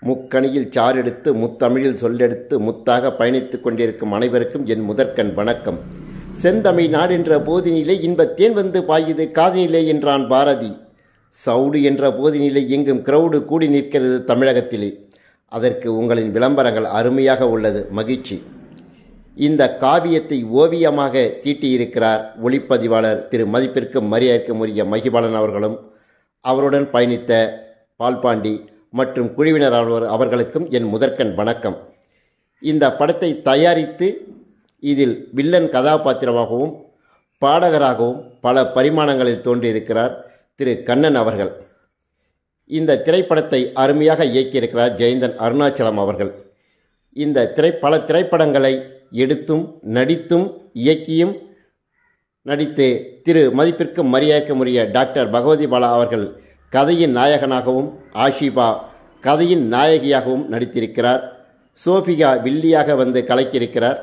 முக்கணியில் சாறெடுத்து முத்தமிழில் சொல்லெடுத்து முத்தாக பயணித்து கொண்டிருக்கும் அனைவருக்கும் என் முதற்கண் வணக்கம். செந்தமிழ் நாடென்ற போதினிலே இன்பத்தேன் வந்து பாயுது காதினிலே என்றான் பாரதி. சவுடு என்ற போதினிலே எங்கும் கிரவுடு கூடி நிற்கிறது தமிழகத்திலே. அதற்கு உங்களின் விளம்பரங்கள் அருமையாக உள்ளது, மகிழ்ச்சி. இந்த காவியத்தை ஓவியமாக தீட்டியிருக்கிறார் ஒளிப்பதிவாளர் திரு மதிப்பிற்கும் மரியாதைக்குரிய மகிபாலன் அவர்களும் அவருடன் பயணித்த பால்பாண்டி மற்றும் குழுவினர் அவர்களுக்கும் என் முதற்கண் வணக்கம். இந்த படத்தை தயாரித்து இதில் வில்லன் கதாபாத்திரமாகவும் பாடகராகவும் பல பரிமாணங்களில் தோன்றியிருக்கிறார் திரு கண்ணன் அவர்கள். இந்த திரைப்படத்தை அருமையாக இயக்கியிருக்கிறார் ஜெயந்தன் அருணாச்சலம் அவர்கள். இந்த பல திரைப்படங்களை எடுத்தும் நடித்தும் இயக்கியும் நடித்து திரு மதிப்பிற்கும் மரியாதைக்குரிய டாக்டர் பகவதி பாலா அவர்கள் கதையின் நாயகனாகவும் ஆஷிபா கதையின் நாயகியாகவும் நடித்திருக்கிறார். சோஃபியா வில்லியாக வந்து கலக்கியிருக்கிறார்.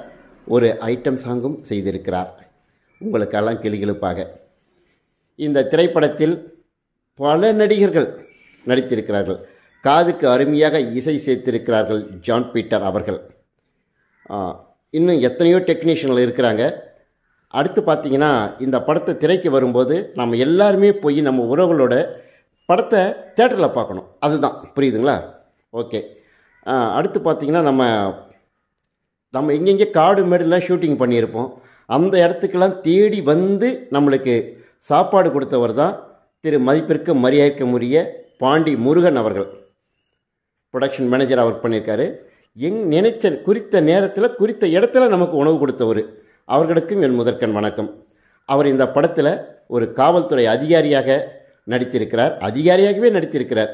ஒரு ஐட்டம் சாங்கும் செய்திருக்கிறார், உங்களுக்கெல்லாம் கிளுகிழுப்பாக. இந்த திரைப்படத்தில் பல நடிகர்கள் நடித்திருக்கிறார்கள். காதுக்கு அருமையாக இசை சேர்த்திருக்கிறார்கள் ஜான் பீட்டர் அவர்கள். இன்னும் எத்தனையோ டெக்னீஷியன்கள் இருக்கிறாங்க. அடுத்து பார்த்திங்கன்னா, இந்த படத்தை திரைக்கு வரும்போது நம்ம எல்லாருமே போய் நம்ம உறவுகளோட படத்தை தேட்டரில் பார்க்கணும். அதுதான், புரியுதுங்களா? ஓகே. அடுத்து பார்த்திங்கன்னா, நம்ம எங்கெங்கே காடு மேடெல்லாம் ஷூட்டிங் பண்ணியிருப்போம். அந்த இடத்துக்கெல்லாம் தேடி வந்து நம்மளுக்கு சாப்பாடு கொடுத்தவர் தான் திரு மதிப்பிற்கு மரியாதைக்குரிய பாண்டி முருகன் அவர்கள். ப்ரொடக்ஷன் மேனேஜராக ஒர்க் பண்ணியிருக்காரு. நினைச்ச குறித்த நேரத்தில் குறித்த இடத்துல நமக்கு உணவு கொடுத்தவர். அவர்களுக்கும் என் முதற்கண் வணக்கம். அவர் இந்த படத்தில் ஒரு காவல்துறை அதிகாரியாக நடித்திருக்கிறார். நடித்திருக்கிறார்.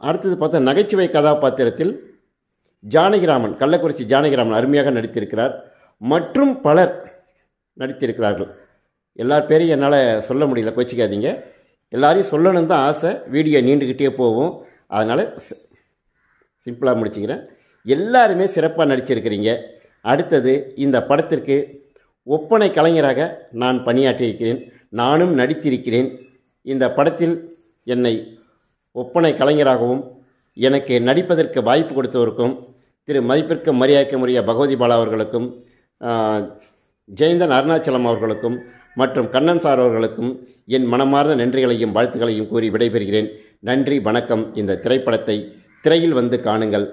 அடுத்தது பார்த்தா நகைச்சுவை கதாபாத்திரத்தில் ஜானகிராமன், கள்ளக்குறிச்சி ஜானகிராமன் அருமையாக நடித்திருக்கிறார். மற்றும் பலர் நடித்திருக்கிறார்கள். எல்லார் பேரையும் என்னால் சொல்ல முடியல, கோச்சிக்காதீங்க. எல்லாரையும் சொல்லணும்னு தான் ஆசை. வீடியோ நீண்டுக்கிட்டே போகும், அதனால் சிம்பிளாக முடிச்சுக்கிறேன். எல்லாருமே சிறப்பாக நடிச்சிருக்கிறீங்க. அடுத்தது, இந்த படத்திற்கு ஒப்பனை கலைஞராக நான் பணியாற்றியிருக்கிறேன், நானும் நடித்திருக்கிறேன். இந்த படத்தில் என்னை ஒப்பனை கலைஞராகவும் எனக்கு நடிப்பதற்கு வாய்ப்பு கொடுத்தவருக்கும் திரு மதிப்பிற்கு மரியாதைக்குரிய பகவதி பாலா அவர்களுக்கும் ஜெயந்தன் அருணாச்சலம் அவர்களுக்கும் மற்றும் கண்ணன் சார் அவர்களுக்கும் என் மனமார்ந்த நன்றிகளையும் வாழ்த்துக்களையும் கூறி விடைபெறுகிறேன். நன்றி, வணக்கம். இந்த திரைப்படத்தை திரையில் வந்து காணுங்கள்.